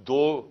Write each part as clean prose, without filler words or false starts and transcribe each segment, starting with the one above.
2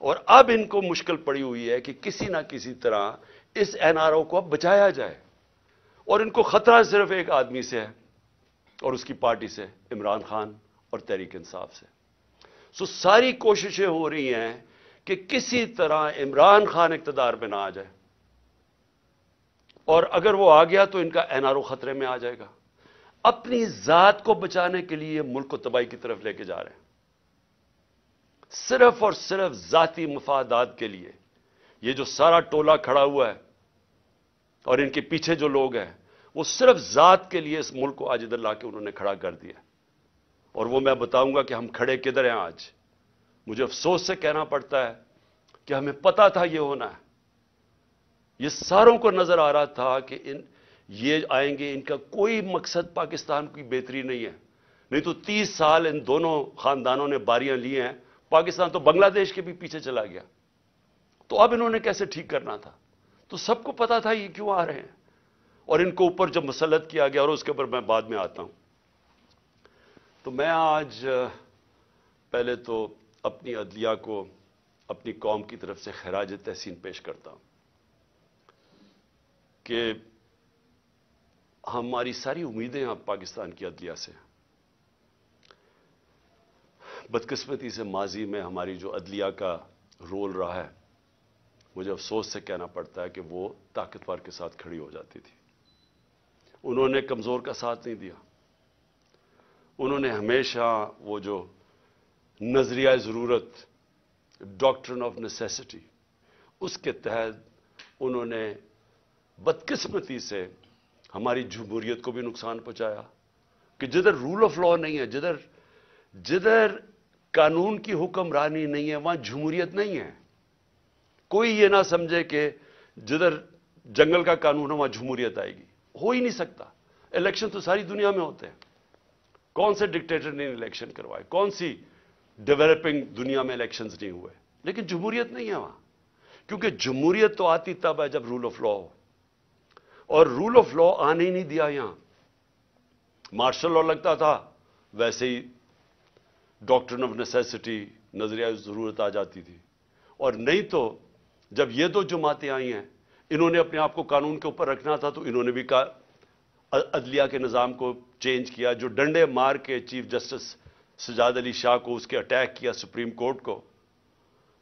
اور اب ان کو مشکل پڑی ہوئی ہے کہ کسی نہ کسی طرح اس NRO کو اب بچایا جائے، اور ان کو خطرہ صرف ایک آدمی سے ہے اور اس کی پارٹی سے، عمران خان اور تحریک انصاف سے۔ ساری کوششیں ہو رہی ہیں کہ کسی طرح عمران خان اقتدار پہ نہ آ جائے، اور اگر وہ آ گیا تو ان کا NRO خطرے میں آ جائے گا۔ اپنی ذات کو بچانے کے لیے ملک کو تباہی کی طرف لے کے جا رہے ہیں، صرف اور صرف ذاتی مفادات کے لیے۔ یہ جو سارا ٹولہ کھڑا ہوا ہے اور ان کے پیچھے جو لوگ ہیں، وہ صرف ذات کے لیے اس ملک کو آج ادھر لا کے انہوں نے کھڑا کر دیا، اور وہ میں بتاؤں گا کہ ہم کھڑے کدھر ہیں آج۔ مجھے افسوس سے کہنا پڑتا ہے کہ ہمیں پتا تھا یہ ہونا ہے، یہ ساروں کو نظر آ رہا تھا کہ یہ آئیں گے، ان کا کوئی مقصد پاکستان کی بہتری نہیں ہے، نہیں تو 30 سال ان دونوں خاندانوں نے باریاں لی ہیں، پاکستان تو بنگلہ دیش کے بھی پیچھے چلا گیا، تو اب انہوں نے کیسے ٹھیک کرنا تھا؟ تو سب کو پتا تھا یہ کیوں آ رہے ہیں، اور ان کو اوپر جب مسلط کیا گیا، اور اس کے اوپر میں بعد میں آتا ہوں۔ تو میں آج پہلے تو اپنی عدلیہ کو اپنی قوم کی طرف سے خراج تحسین پیش کرتا ہوں کہ ہماری ساری امیدیں اب پاکستان کی عدلیہ سے ہیں۔ بدقسمتی سے ماضی میں ہماری جو عدلیہ کا رول رہا ہے، مجھے افسوس سے کہنا پڑتا ہے کہ وہ طاقتور کے ساتھ کھڑی ہو جاتی تھی، انہوں نے کمزور کا ساتھ نہیں دیا۔ انہوں نے ہمیشہ وہ جو نظریہ ضرورت، ڈاکٹرن آف نیسیسٹی، اس کے تحت انہوں نے بدقسمتی سے ہماری جمہوریت کو بھی نقصان پہنچایا، کہ جدھر رول آف لا نہیں ہے، جدھر قانون کی حکمرانی نہیں ہے، وہاں جمہوریت نہیں ہے۔ کوئی یہ نہ سمجھے کہ جدھر جنگل کا قانون ہے وہاں جمہوریت آئے گی، ہو ہی نہیں سکتا۔ الیکشن تو ساری دنیا میں ہوتے ہیں، کون سے ڈکٹیٹر نے الیکشن کروائے، کون سی ڈیولپنگ دنیا میں الیکشنز نہیں ہوئے، لیکن جمہوریت نہیں ہے وہاں، کیونکہ جمہوریت تو آتی تب ہے جب رول آف لا ہو، اور رول آف لا آنے ہی نہیں دیا یہاں۔ مارشل لا لگتا تھا، ویسے ہی ڈاکٹرن آف نیسیسٹی، نظریہ ضرورت آ جاتی تھی، اور نہیں تو جب یہ دو جماعتیں آئی ہیں، انہوں نے اپنے آپ کو قانون کے اوپر رکھنا تھا، تو انہوں نے بھی عدلیہ کے نظام کو چینج کیا، جو ڈنڈے مار کے چیف جسٹس سجاد علی شاہ کو اس کے اٹیک کیا سپریم کورٹ کو،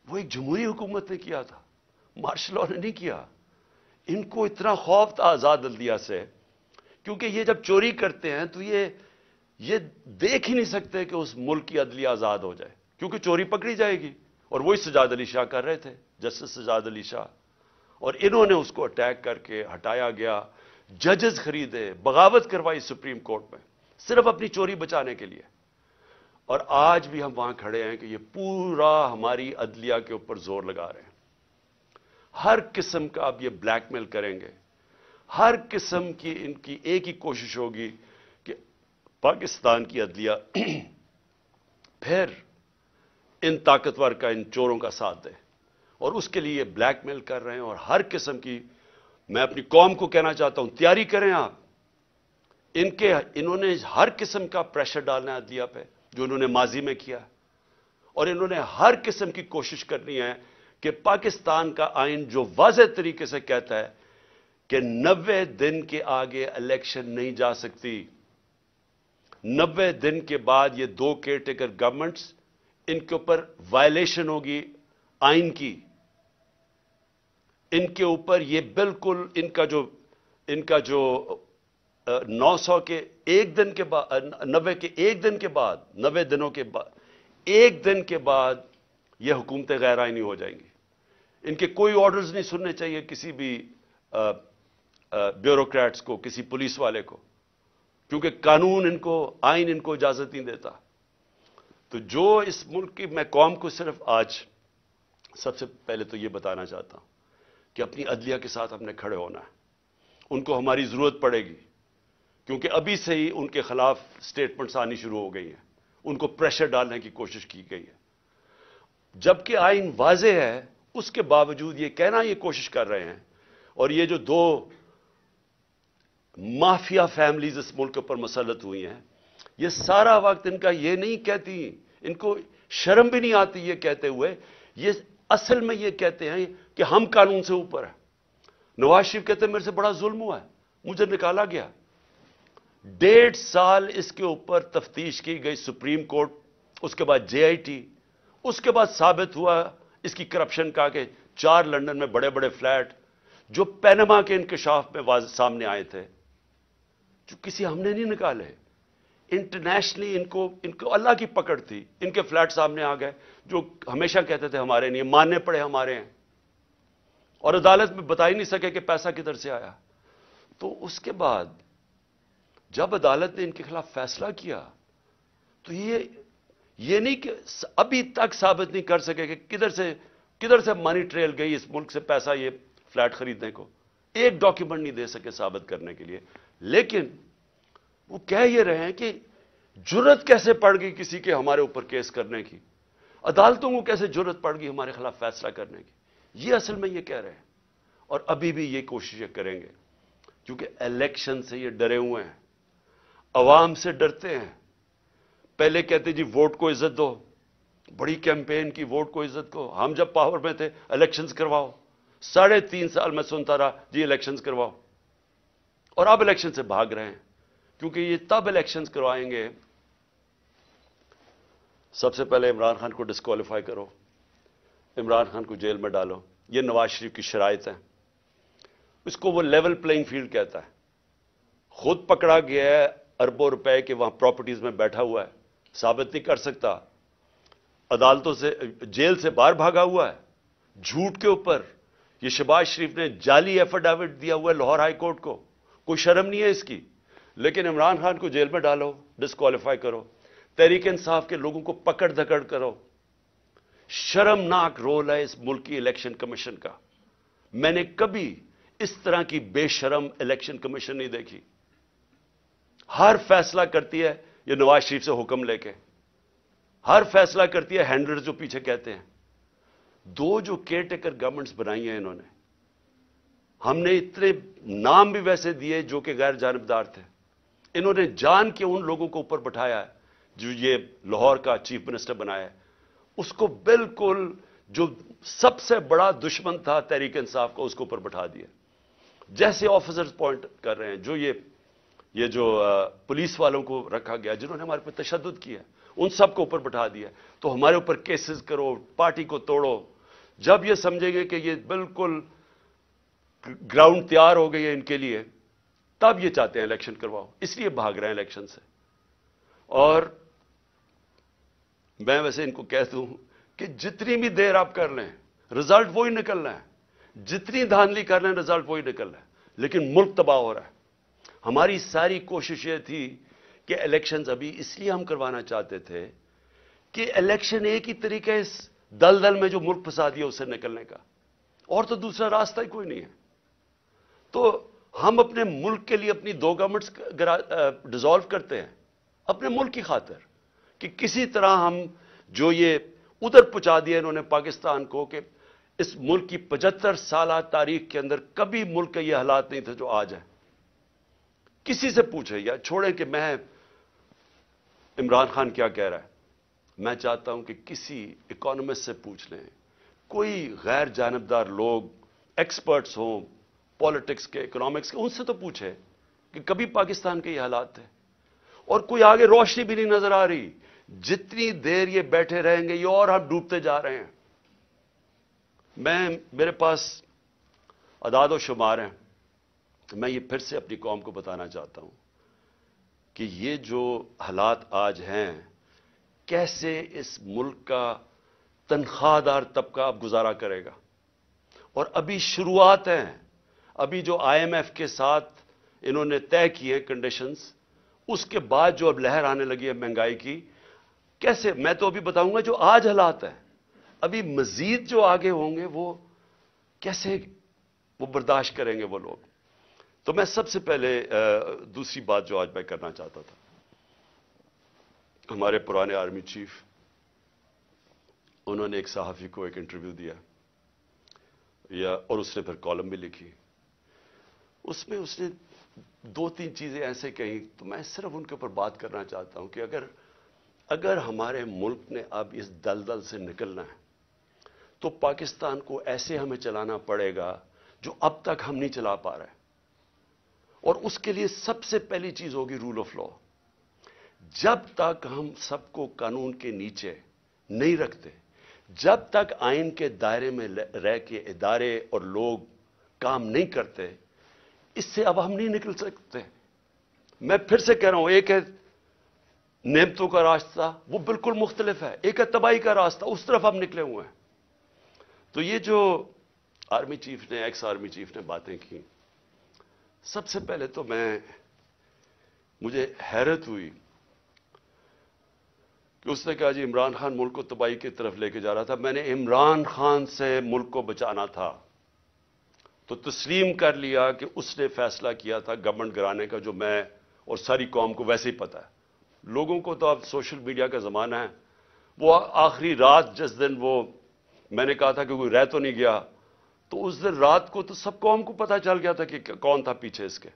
وہ ایک جمہوری حکومت نے کیا تھا، مارشل لا نے نہیں کیا۔ ان کو اتنا خوف تھا آزاد عدلیہ سے، کیونکہ یہ جب چوری کرتے ہیں تو یہ دیکھ ہی نہیں سکتے کہ اس ملک کی عدلیہ آزاد ہو جائے، کیونکہ چوری پکڑی جائے گی، اور وہی سجاد علی شاہ کر رہے تھے، جسٹس سجاد علی شاہ، اور انہوں نے اس کو اٹیک کر کے ہٹایا گیا، ججز خریدے، بغاوت کروائی سپریم کورٹ میں، صرف اپنی چوری بچانے کے لیے۔ اور آج بھی ہم وہاں کھڑے ہیں کہ یہ پورا ہماری عدلیہ کے اوپر زور لگا رہے ہیں، ہر قسم کا اب یہ بلیک میل کریں گے، ہر قسم کی ان کی ایک ہی کوشش ہوگی کہ پاکستان کی عدلیہ پھر ان طاقتور کا، ان چوروں کا ساتھ دے، اور اس کے لیے بلیک میل کر رہے ہیں، اور ہر قسم کی، میں اپنی قوم کو کہنا چاہتا ہوں، تیاری کریں آپ، انہوں نے ہر قسم کا پریشر ڈالنا ہے عدلیہ پہ، جو انہوں نے ماضی میں کیا، اور انہوں نے ہر قسم کی کوشش کرنی ہے کہ پاکستان کا آئین جو واضح طریقے سے کہتا ہے کہ 90 دن کے آگے الیکشن نہیں جا سکتی، 90 دن کے بعد یہ دو کیئر ٹیکر گورنمنٹس، ان کے اوپر وائلیشن ہوگی آئین کی، ان کے اوپر یہ بالکل ان کا جو 900 کے ایک دن کے بعد، 90 کے ایک دن کے بعد، 90 دنوں کے بعد، ایک دن کے بعد یہ حکومتیں غیر آئینی ہو جائیں گی۔ ان کے کوئی آرڈرز نہیں سننے چاہیے کسی بھی بیوروکریٹس کو، کسی پولیس والے کو، کیونکہ قانون ان کو، آئین ان کو اجازت نہیں دیتا۔ تو جو اس ملک کی، میں قوم کو صرف آج سب سے پہلے تو یہ بتانا چاہتا ہوں کہ اپنی عدلیہ کے ساتھ ہم نے کھڑے ہونا ہے، ان کو ہماری ضرورت پڑے گی، کیونکہ ابھی سے ہی ان کے خلاف سٹیٹمنٹس آنی شروع ہو گئی ہیں، ان کو پریشر ڈالنے کی کوشش کی گئی ہے، جبکہ آئین واضح ہے، اس کے باوجود یہ کہنا یہ کوشش کر رہے ہیں۔ اور یہ جو دو مافیا فیملیز اس ملک کے اوپر مسلط ہوئی ہیں، یہ سارا وقت ان کا یہ نہیں کہتی، ان کو شرم بھی نہیں آتی یہ کہتے ہوئے، یہ اصل میں یہ کہتے ہیں کہ ہم قانون سے اوپر ہیں. نواز شریف کہتے ہیں میرے سے بڑا ظلم ہوا ہے, مجھے نکالا گیا. 1.5 سال اس کے اوپر تفتیش کی گئی سپریم کورٹ, اس کے بعد JIT, اس کے بعد ثابت ہوا اس کی کرپشن کا کہ 4 لندن میں بڑے بڑے فلیٹ جو پینما کے انکشاف میں سامنے آئے تھے, جو کسی ہم نے نہیں نکالے. انٹرنیشنلی ان کو اللہ کی پکڑ تھی, ان کے فلیٹ سامنے آ گئے جو ہمیشہ کہتے تھے ہمارے نہیں, ماننے پڑے ہمارے ہیں, اور عدالت میں بتا ہی نہیں سکے کہ پیسہ کدھر سے آیا. تو اس کے بعد جب عدالت نے ان کے خلاف فیصلہ کیا تو یہ نہیں کہ ابھی تک ثابت نہیں کر سکے کہ کدھر سے منی ٹریل گئی اس ملک سے پیسہ یہ فلیٹ خریدنے کو, ایک ڈاکیومنٹ نہیں دے سکے ثابت کرنے کے لیے. لیکن وہ کہہ یہ رہے ہیں کہ جرت کیسے پڑ گئی کسی کے ہمارے اوپر کیس کرنے کی, عدالتوں کو کیسے جرت پڑ گئی ہمارے خلاف فیصلہ کرنے کی. یہ اصل میں یہ کہہ رہے ہیں, اور ابھی بھی یہ کوششیں کریں گے, کیونکہ الیکشن سے یہ ڈرے ہوئے ہیں, عوام سے ڈرتے ہیں. پہلے کہتے جی ووٹ کو عزت دو, بڑی کیمپین کی ووٹ کو عزت کو, ہم جب پاور میں تھے الیکشنز کرواؤ, 3.5 سال میں سنتا رہا جی الیکشنز کرواؤ, اور اب الیکشن سے بھاگ رہے ہیں. کیونکہ یہ تب الیکشنز کروائیں گے, سب سے پہلے عمران خان کو ڈسکوالیفائی کرو, عمران خان کو جیل میں ڈالو, یہ نواز شریف کی شرائط ہیں. اس کو وہ لیول پلئنگ فیلڈ کہتا ہے. خود پکڑا گیا ہے اربوں روپے کے وہاں پراپرٹیز میں بیٹھا ہوا ہے, ثابت نہیں کر سکتا, عدالتوں سے جیل سے باہر بھاگا ہوا ہے, جھوٹ کے اوپر. یہ شہباز شریف نے جعلی ایفیڈیوٹ دیا ہوا ہے لاہور ہائی کورٹ کو, کوئی شرم نہیں ہے اس کی. لیکن عمران خان کو جیل میں ڈالو, ڈسکوالیفائی کرو, تحریک انصاف کے لوگوں کو پکڑ دھکڑ کرو. شرمناک رول ہے اس ملک کی الیکشن کمیشن کا. میں نے کبھی اس طرح کی بے شرم الیکشن کمیشن نہیں دیکھی. ہر فیصلہ کرتی ہے یہ نواز شریف سے حکم لے کے, ہر فیصلہ کرتی ہے ہینڈلر جو پیچھے کہتے ہیں. 2 جو کیئر ٹیکر گورنمنٹس بنائی ہیں انہوں نے, ہم نے اتنے نام بھی ویسے دیے جو کہ غیر جانبدار تھے. انہوں نے جان کے ان لوگوں کو اوپر بٹھایا ہے جو یہ لاہور کا چیف منسٹر بنایا ہے, اس کو بالکل جو سب سے بڑا دشمن تھا تحریک انصاف کا اس کو اوپر بٹھا دیا. جیسے آفیسرز پوائنٹ کر رہے ہیں, جو یہ جو پولیس والوں کو رکھا گیا جنہوں نے ہمارے پہ تشدد کیا, ان سب کو اوپر بٹھا دیا. تو ہمارے اوپر کیسز کرو, پارٹی کو توڑو. جب یہ سمجھیں گے کہ یہ بالکل گراؤنڈ تیار ہو گئی ہے ان کے لیے, تب یہ چاہتے ہیں الیکشن کرواؤ, اس لیے بھاگ رہے ہیں الیکشن سے. اور میں ویسے ان کو کہتا ہوں کہ جتنی بھی دیر آپ کر لیں رزلٹ وہی نکلنا ہے, جتنی دھاندلی کر لیں رزلٹ وہی نکلنا ہے. لیکن ملک تباہ ہو رہا ہے. ہماری ساری کوشش یہ تھی کہ الیکشنز ابھی اس لیے ہم کروانا چاہتے تھے کہ الیکشن ایک ہی طریقہ ہے اس دلدل میں جو ملک پھنسا دیا اس سے نکلنے کا, اور تو دوسرا راستہ ہی کوئی نہیں ہے. تو ہم اپنے ملک کے لیے اپنی 2 گورنمنٹس ڈیزالو کرتے ہیں اپنے ملک کی خاطر, کہ کسی طرح ہم جو یہ ادھر پہنچا دیا انہوں نے پاکستان کو, کہ اس ملک کی 75 سالہ تاریخ کے اندر کبھی ملک کے یہ حالات نہیں تھے جو آج ہیں. کسی سے پوچھے یا چھوڑیں کہ میں عمران خان کیا کہہ رہا ہے, میں چاہتا ہوں کہ کسی اکانومسٹ سے پوچھ لیں, کوئی غیر جانبدار لوگ ایکسپرٹس ہوں پالیٹکس کے, اکنامکس کے, ان سے تو پوچھے کہ کبھی پاکستان کے یہ حالات تھے. اور کوئی آگے روشنی بھی نہیں نظر آ رہی. جتنی دیر یہ بیٹھے رہیں گے یہ اور ہم ڈوبتے جا رہے ہیں. میرے پاس اعداد و شمار ہیں, میں یہ پھر سے اپنی قوم کو بتانا چاہتا ہوں کہ یہ جو حالات آج ہیں, کیسے اس ملک کا تنخواہ دار طبقہ اب گزارا کرے گا. اور ابھی شروعات ہیں, ابھی جو IMF کے ساتھ انہوں نے طے کیے کنڈیشنز, اس کے بعد جو اب لہر آنے لگی ہے مہنگائی کی, کیسے, میں تو ابھی بتاؤں گا جو آج حالات ہیں, ابھی مزید جو آگے ہوں گے وہ کیسے وہ برداشت کریں گے وہ لوگ. تو میں سب سے پہلے دوسری بات جو آج میں کرنا چاہتا تھا, ہمارے پرانے آرمی چیف, انہوں نے ایک صحافی کو ایک انٹرویو دیا اور اس نے پھر کالم بھی لکھی. اس میں اس نے 2-3 چیزیں ایسے کہیں, تو میں صرف ان کے اوپر بات کرنا چاہتا ہوں کہ اگر ہمارے ملک نے اب اس دلدل سے نکلنا ہے تو پاکستان کو ایسے ہمیں چلانا پڑے گا جو اب تک ہم نہیں چلا پا رہے. اور اس کے لیے سب سے پہلی چیز ہوگی رول آف لا. جب تک ہم سب کو قانون کے نیچے نہیں رکھتے، جب تک آئین کے دائرے میں رہ کے ادارے اور لوگ کام نہیں کرتے، اس سے اب ہم نہیں نکل سکتے. میں پھر سے کہہ رہا ہوں، ایک ہے نعمتوں کا راستہ، وہ بالکل مختلف ہے. ایک ہے تباہی کا راستہ، اس طرف ہم نکلے ہوئے ہیں. تو یہ جو آرمی چیف نے، ایکس آرمی چیف نے باتیں کی، سب سے پہلے تو مجھے حیرت ہوئی کہ اس نے کہا جی عمران خان ملک کو تباہی کی طرف لے کے جا رہا تھا. میں نے عمران خان سے ملک کو بچانا تھا تو تسلیم کر لیا کہ اس نے فیصلہ کیا تھا گورنمنٹ گرانے کا، جو میں اور ساری قوم کو ویسے ہی پتا ہے. لوگوں کو تو اب سوشل میڈیا کا زمانہ ہے. وہ آخری رات جس دن میں نے کہا تھا کہ کوئی رہ تو نہیں گیا، تو اس دن رات کو تو سب قوم کو پتا چل گیا تھا کہ کون تھا پیچھے اس کے.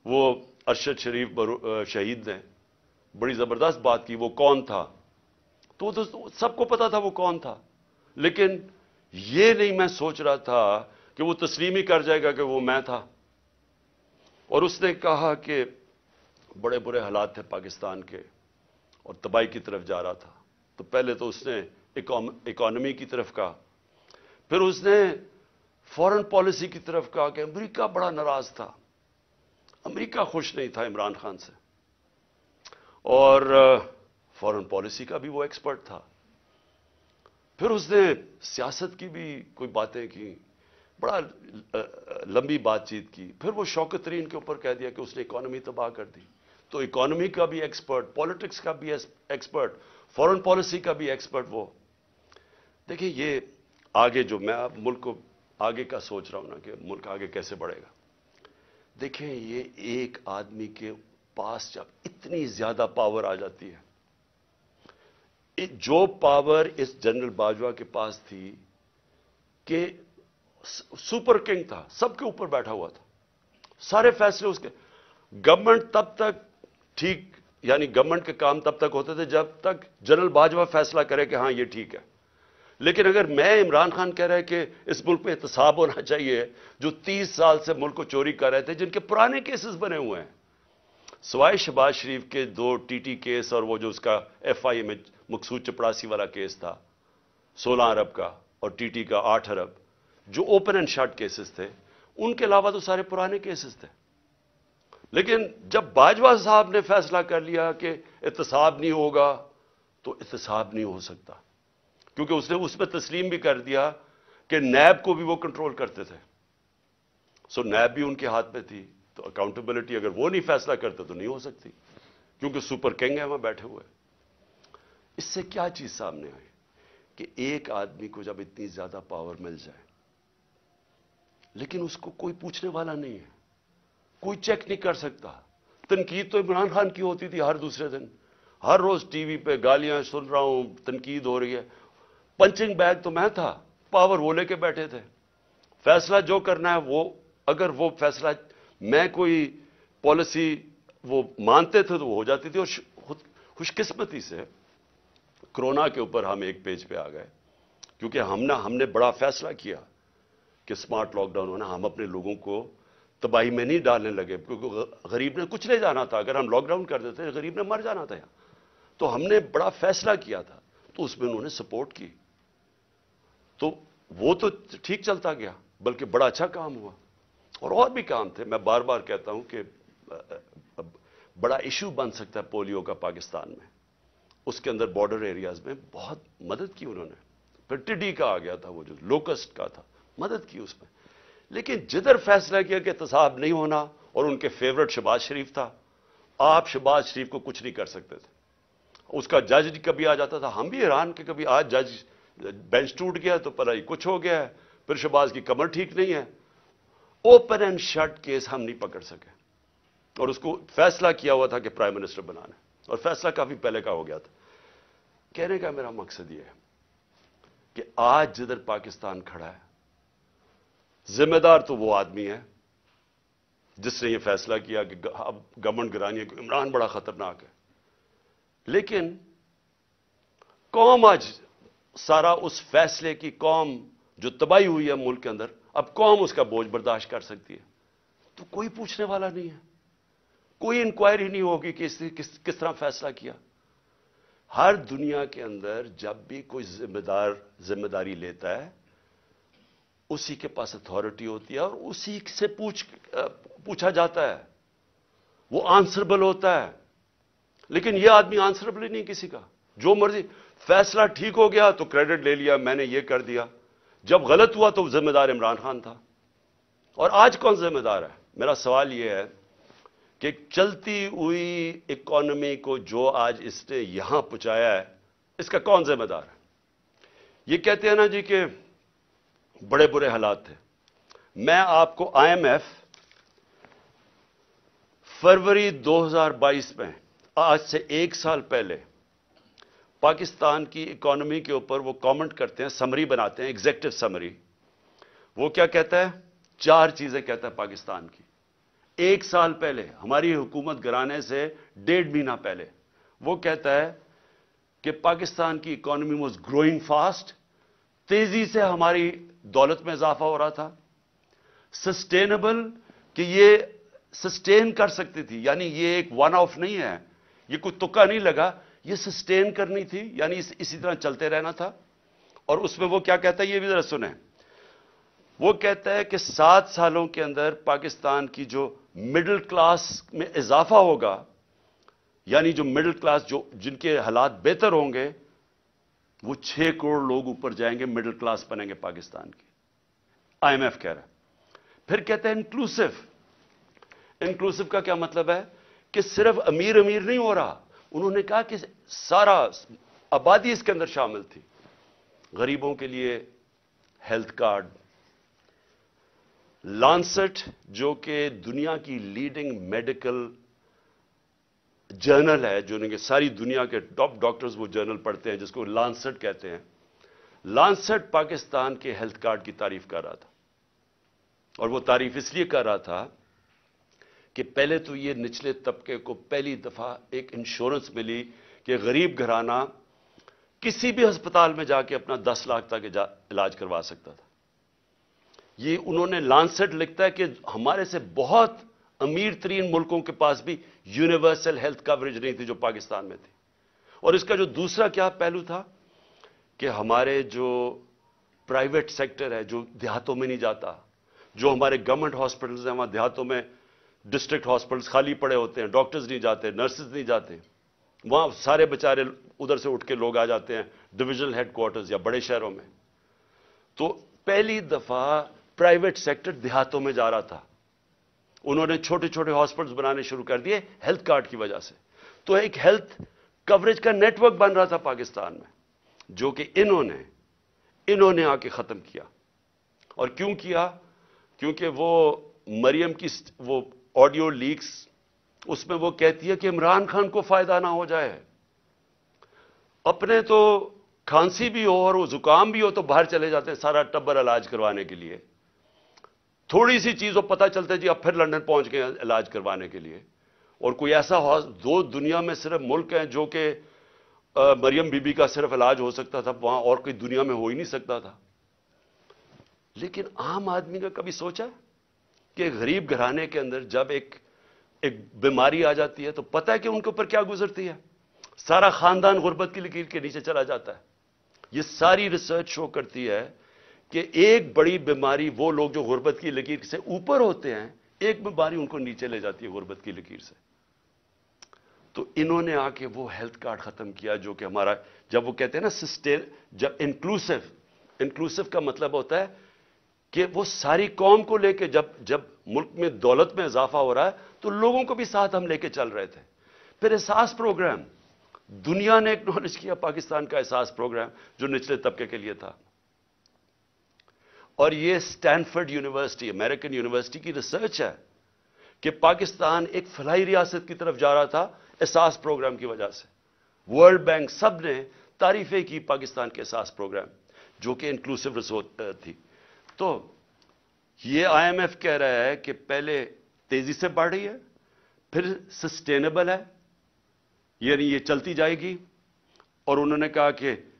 وہ ارشد شریف شہید نے بڑی زبردست بات کی، وہ کون تھا، تو سب کو پتا تھا وہ کون تھا. لیکن یہ نہیں میں سوچ رہا تھا کہ وہ تسلیم ہی کر جائے گا کہ وہ میں تھا. اور اس نے کہا کہ بڑے برے حالات تھے پاکستان کے اور تباہی کی طرف جا رہا تھا. تو پہلے تو اس نے اکانومی کی طرف کہا، پھر اس نے فورن پالیسی کی طرف کہا کہ امریکہ بڑا ناراض تھا، امریکہ خوش نہیں تھا عمران خان سے. اور فورن پالیسی کا بھی وہ ایکسپرٹ تھا. پھر اس نے سیاست کی بھی کوئی باتیں کی، بڑا لمبی بات چیت کی. پھر وہ شوکت ترین کے اوپر کہہ دیا کہ اس نے اکانومی تباہ کر دی. تو اکانومی کا بھی ایکسپرٹ، پالیٹکس کا بھی ایکسپرٹ، فورن پالیسی کا بھی ایکسپرٹ وہ. دیکھیں یہ آگے جو میں اب ملک کو آگے کا سوچ رہا ہوں نا کہ ملک آگے کیسے بڑھے گا. دیکھیں یہ ایک آدمی کے پاس جب اتنی زیادہ پاور آ جاتی ہے، جو پاور اس جنرل باجوہ کے پاس تھی کہ سپر کنگ تھا، سب کے اوپر بیٹھا ہوا تھا، سارے فیصلے اس کے. گورنمنٹ تب تک ٹھیک، یعنی گورنمنٹ کے کام تب تک ہوتے تھے جب تک جنرل باجوہ فیصلہ کرے کہ ہاں یہ ٹھیک ہے. لیکن اگر میں عمران خان کہہ رہا ہے کہ اس ملک میں احتساب ہونا چاہیے، جو 30 سال سے ملک کو چوری کر رہے تھے، جن کے پرانے کیسز بنے ہوئے ہیں، سوائے شہباز شریف کے 2 ٹی ٹی کیس اور وہ جو اس کا ایف آئی اے میں مقصود چپڑاسی والا کیس تھا 16 ارب کا، اور ٹی ٹی کا 8 ارب، جو اوپن اینڈ شٹ کیسز تھے، ان کے علاوہ تو سارے پرانے کیسز تھے. لیکن جب باجوہ صاحب نے فیصلہ کر لیا کہ احتساب نہیں ہوگا، تو احتساب نہیں ہو سکتا، کیونکہ اس نے اس میں تسلیم بھی کر دیا کہ نیب کو بھی وہ کنٹرول کرتے تھے. سو نیب بھی ان کے ہاتھ میں تھی، تو اکاؤنٹیبلٹی اگر وہ نہیں فیصلہ کرتے تو نہیں ہو سکتی، کیونکہ سپر کنگ ہے وہاں بیٹھے ہوئے. اس سے کیا چیز سامنے آئی کہ ایک آدمی کو جب اتنی زیادہ پاور مل جائے، لیکن اس کو کوئی پوچھنے والا نہیں ہے، کوئی چیک نہیں کر سکتا. تنقید تو عمران خان کی ہوتی تھی ہر دوسرے دن، ہر روز ٹی وی پہ گالیاں سن رہا ہوں، تنقید ہو رہی ہے. پنچنگ بیگ تو میں تھا، پاور وہ لے کے بیٹھے تھے. فیصلہ جو کرنا ہے وہ، اگر وہ فیصلہ میں کوئی پالیسی وہ مانتے تھے تو وہ ہو جاتی تھی. اور خوش قسمتی سے کرونا کے اوپر ہم ایک پیج پہ آ گئے، کیونکہ ہم نے بڑا فیصلہ کیا کہ سمارٹ لاک ڈاؤن ہونا. ہم اپنے لوگوں کو تباہی میں نہیں ڈالنے لگے، کیونکہ غریب نے کچھ نہیں جانا تھا. اگر ہم لاک ڈاؤن کر دیتے غریب نے مر جانا تھا. تو ہم نے بڑا فیصلہ کیا تھا، تو اس میں انہوں نے سپورٹ کی، تو وہ تو ٹھیک چلتا گیا، بلکہ بڑا اچھا کام ہوا. اور بھی کام تھے. میں بار بار کہتا ہوں کہ بڑا ایشو بن سکتا ہے پولیو کا پاکستان میں. اس کے اندر بارڈر ایریاز میں بہت مدد کی انہوں نے. پھر ٹڈی کا آ گیا تھا، وہ جو لوکسٹ کا تھا، مدد کی اس میں. لیکن جدھر فیصلہ کیا کہ احتساب نہیں ہونا، اور ان کے فیورٹ شہباز شریف تھا، آپ شہباز شریف کو کچھ نہیں کر سکتے تھے. اس کا جج کبھی آ جاتا تھا، ہم بھی حیران کہ کبھی آج جج بینچ ٹوٹ گیا تو پتہ ہی کچھ ہو گیا ہے، پھر شہباز کی کمر ٹھیک نہیں ہے. اوپن اینڈ شٹ کیس ہم نہیں پکڑ سکے، اور اس کو فیصلہ کیا ہوا تھا کہ پرائم منسٹر بنانا ہے، اور فیصلہ کافی پہلے کا ہو گیا تھا. کہنے کا میرا مقصد یہ ہے کہ آج جدھر پاکستان کھڑا ہے، ذمہ دار تو وہ آدمی ہے جس نے یہ فیصلہ کیا کہ اب گورنمنٹ گرانی ہے، کہ عمران بڑا خطرناک ہے. لیکن قوم آج سارا اس فیصلے کی قوم جو تباہی ہوئی ہے ملک کے اندر، اب قوم اس کا بوجھ برداشت کر سکتی ہے، تو کوئی پوچھنے والا نہیں ہے، کوئی انکوائری نہیں ہوگی کہ اس نے کس طرح فیصلہ کیا۔ ہر دنیا کے اندر جب بھی کوئی ذمہ داری لیتا ہے، اسی کے پاس اتھارٹی ہوتی ہے اور اسی سے پوچھا جاتا ہے، وہ آنسربل ہوتا ہے۔ لیکن یہ آدمی آنسربل ہی نہیں کسی کا، جو مرضی فیصلہ ٹھیک ہو گیا تو کریڈٹ لے لیا، میں نے یہ کر دیا، جب غلط ہوا تو ذمہ دار عمران خان تھا۔ اور آج کون ذمہ دار ہے؟ میرا سوال یہ ہے کہ چلتی ہوئی اکانومی کو جو آج اس نے یہاں پہنچایا ہے، اس کا کون ذمہ دار ہے؟ یہ کہتے ہیں نا جی کہ بڑے برے حالات تھے۔ میں آپ کو آئی ایم ایف فروری 2022 میں، آج سے 1 سال پہلے، پاکستان کی اکانومی کے اوپر وہ کامنٹ کرتے ہیں، سمری بناتے ہیں، ایگزیکٹو سمری۔ وہ کیا کہتا ہے؟ 4 چیزیں کہتا ہے پاکستان کی۔ 1 سال پہلے، ہماری حکومت گرانے سے 1.5 مہینہ پہلے، وہ کہتا ہے کہ پاکستان کی اکانومی واز گروئنگ فاسٹ، تیزی سے ہماری دولت میں اضافہ ہو رہا تھا۔ سسٹینیبل، کہ یہ سسٹین کر سکتی تھی، یعنی یہ ایک ون آف نہیں ہے، یہ کوئی تکا نہیں لگا، یہ سسٹین کرنی تھی، یعنی اسی طرح چلتے رہنا تھا۔ اور اس میں وہ کیا کہتا ہے، یہ بھی ذرا سنیں۔ وہ کہتا ہے کہ 7 سالوں کے اندر پاکستان کی جو مڈل کلاس میں اضافہ ہوگا، یعنی جو مڈل کلاس جن کے حالات بہتر ہوں گے، وہ 6 کروڑ لوگ اوپر جائیں گے، مڈل کلاس بنیں گے پاکستان کی، آئی ایم ایف کہہ رہا ہے۔ پھر کہتا ہے انکلوسو۔ انکلوسو کا کیا مطلب ہے؟ کہ صرف امیر امیر نہیں ہو رہا، انہوں نے کہا کہ سارا آبادی اس کے اندر شامل تھی۔ غریبوں کے لیے ہیلتھ کارڈ، لانسٹ جو کہ دنیا کی لیڈنگ میڈیکل جرنل ہے، جو ساری دنیا کے ٹاپ ڈاکٹرز وہ جرنل پڑھتے ہیں، جس کو لانسٹ کہتے ہیں، لانسٹ پاکستان کے ہیلتھ کارڈ کی تعریف کر رہا تھا۔ اور وہ تعریف اس لیے کر رہا تھا کہ پہلے تو یہ نچلے طبقے کو پہلی دفعہ ایک انشورنس ملی کہ غریب گھرانہ کسی بھی ہسپتال میں جا کے اپنا 10 لاکھ تک علاج کروا سکتا تھا۔ یہ انہوں نے لانسٹ لکھتا ہے کہ ہمارے سے بہت امیر ترین ملکوں کے پاس بھی یونیورسل ہیلتھ کوریج نہیں تھی جو پاکستان میں تھی۔ اور اس کا جو دوسرا کیا پہلو تھا کہ ہمارے جو پرائیویٹ سیکٹر ہے، جو دیہاتوں میں نہیں جاتا، جو ہمارے گورنمنٹ ہاسپٹلز ہیں، وہاں دیہاتوں میں ڈسٹرکٹ ہاسپٹلز خالی پڑے ہوتے ہیں، ڈاکٹرز نہیں جاتے، نرسز نہیں جاتے، وہاں سارے بیچارے ادھر سے اٹھ کے لوگ آ جاتے ہیں ڈویژنل ہیڈ کوارٹرز یا بڑے شہروں میں۔ تو پہلی دفعہ پرائیویٹ سیکٹر دیہاتوں میں جا رہا تھا، انہوں نے چھوٹے چھوٹے ہاسپٹلز بنانے شروع کر دیے ہیلتھ کارڈ کی وجہ سے۔ تو ایک ہیلتھ کوریج کا نیٹ ورک بن رہا تھا پاکستان میں، جو کہ انہوں نے آ کے ختم کیا۔ اور کیوں کیا؟ کیونکہ وہ مریم کی وہ آڈیو لیکس، اس میں وہ کہتی ہے کہ عمران خان کو فائدہ نہ ہو جائے، اپنے تو کھانسی بھی ہو اور وہ زکام بھی ہو تو باہر چلے جاتے ہیں سارا ٹبر علاج کروانے کے لیے، تھوڑی سی چیز ہو پتہ چلتا ہے جی اب پھر لندن پہنچ گئے علاج کروانے کے لیے۔ اور کوئی ایسا دو دنیا میں صرف ملک ہیں جو کہ مریم بی بی کا صرف علاج ہو سکتا تھا، وہاں اور کوئی دنیا میں ہو ہی نہیں سکتا تھا۔ لیکن عام آدمی کا کبھی سوچا کہ غریب گھرانے کے اندر جب ایک بیماری آ جاتی ہے تو پتہ ہے کہ ان کے اوپر کیا گزرتی ہے؟ سارا خاندان غربت کی لکیر کے نیچے چلا جاتا ہے۔ یہ ساری ریسرچ شو کرتی ہے کہ ایک بڑی بیماری وہ لوگ جو غربت کی لکیر سے اوپر ہوتے ہیں، ایک بیماری ان کو نیچے لے جاتی ہے غربت کی لکیر سے۔ تو انہوں نے آ کے وہ ہیلتھ کارڈ ختم کیا جو کہ ہمارا، جب وہ کہتے ہیں نا سسٹین، جب انکلوسو کا مطلب ہوتا ہے کہ وہ ساری قوم کو لے کے، جب ملک میں دولت میں اضافہ ہو رہا ہے تو لوگوں کو بھی ساتھ ہم لے کے چل رہے تھے۔ پھر احساس پروگرام، دنیا نے ایکنالج کیا پاکستان کا احساس پروگرام جو نچلے طبقے کے لیے تھا۔ اور یہ سٹینفورڈ یونیورسٹی، امریکن یونیورسٹی کی ریسرچ ہے کہ پاکستان ایک فلاحی ریاست کی طرف جا رہا تھا احساس پروگرام کی وجہ سے۔ ورلڈ بینک سب نے تعریفیں کی پاکستان کے احساس پروگرام جو کہ انکلوسو ریسورس تھی۔ تو یہ آئی ایم ایف کہہ رہا ہے کہ پہلے تیزی سے بڑھ رہی ہے، پھر سسٹینیبل ہے، یعنی یہ چلتی جائے گی، اور انہوں نے کہا کہ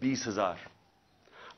20,000।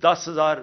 10,000,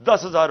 10,000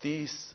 $30